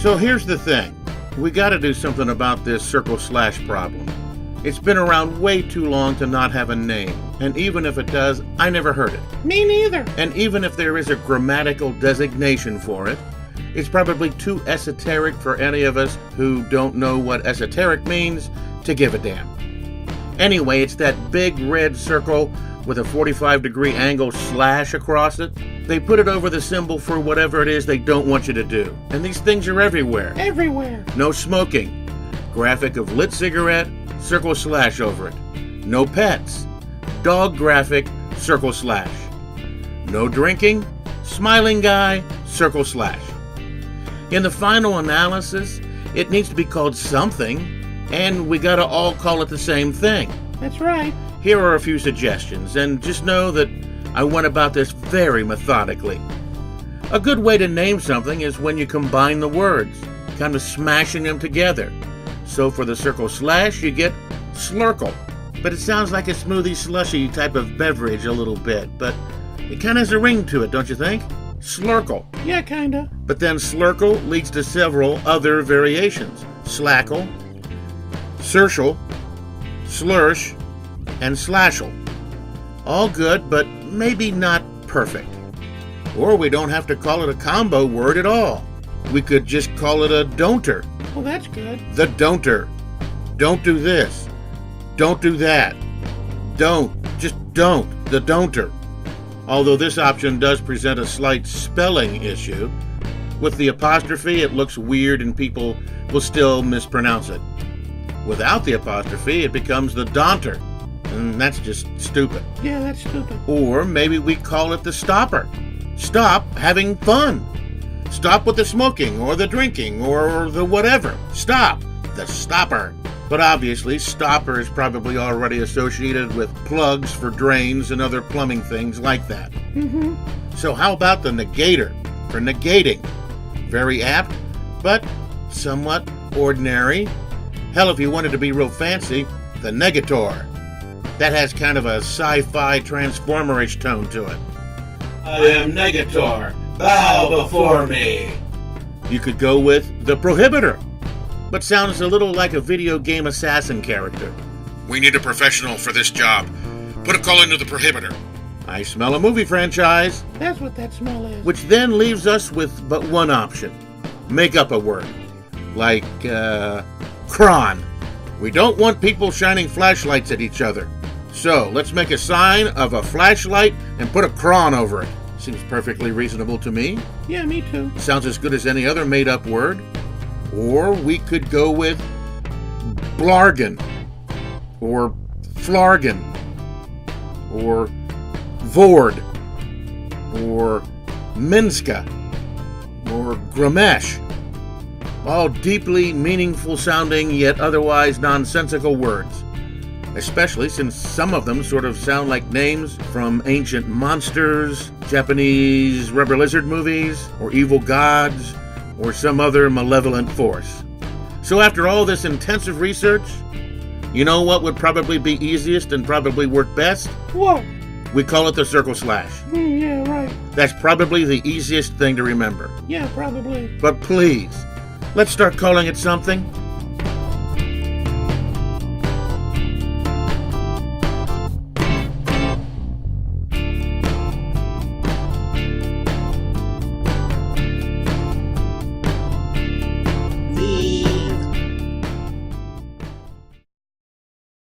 So here's the thing. We got to do something about this CircleSlash problem. It's been around way too long to not have a name. And even if it does, I never heard it. Me neither. And even if there is a grammatical designation for it, it's probably too esoteric for any of us who don't know what esoteric means to give a damn. Anyway, it's that big red circle with a 45-degree angle slash across it. They put it over the symbol for whatever it is they don't want you to do. And these things are everywhere. Everywhere. No smoking. Graphic of lit cigarette, CircleSlash over it. No pets. Dog graphic, CircleSlash. No drinking. Smiling guy, CircleSlash. In the final analysis, it needs to be called something, and we gotta all call it the same thing. That's right. Here are a few suggestions, and just know that I went about this very methodically. A good way to name something is when you combine the words, kind of smashing them together. So for the CircleSlash, you get Cirlcle. But it sounds like a smoothie slushy type of beverage a little bit, but it kind of has a ring to it, don't you think? Cirlcle. Yeah, kinda. But then Cirlcle leads to several other variations. Slackle, Circle, Slursh, and Slashle. All good, but maybe not perfect. Or we don't have to call it a combo word at all. We could just call it a don'ter. Well, that's good. The don'ter. Don't do this. Don't do that. Don't. Just don't. The don'ter. Although this option does present a slight spelling issue. With the apostrophe, it looks weird and people will still mispronounce it. Without the apostrophe, it becomes the daunter. And that's just stupid. Yeah, that's stupid. Or maybe we call it the stopper. Stop having fun. Stop with the smoking or the drinking or the whatever. Stop. The stopper. But obviously, stopper is probably already associated with plugs for drains and other plumbing things like that. Mm-hmm. So how about the negator for negating? Very apt, but somewhat ordinary. Hell, if you wanted to be real fancy, the negator. That has kind of a sci-fi transformerish tone to it. I am Negator. Bow before me. You could go with the prohibitor, but sounds a little like a video game assassin character. We need a professional for this job. Put a call into the prohibitor. I smell a movie franchise. That's what that smell is. Which then leaves us with but one option. Make up a word. Like, cron. We don't want people shining flashlights at each other. So, let's make a sign of a flashlight and put a cron over it. Seems perfectly reasonable to me. Yeah, me too. Sounds as good as any other made-up word. Or we could go with blargan, or flargan, or vord, or minska, or gramesh. All deeply meaningful sounding yet otherwise nonsensical words. Especially since some of them sort of sound like names from ancient monsters, Japanese rubber lizard movies, or evil gods, or some other malevolent force. So after all this intensive research, you know what would probably be easiest and probably work best? What? We call it the CircleSlash. Yeah, right. That's probably the easiest thing to remember. Yeah, probably. But please, let's start calling it something.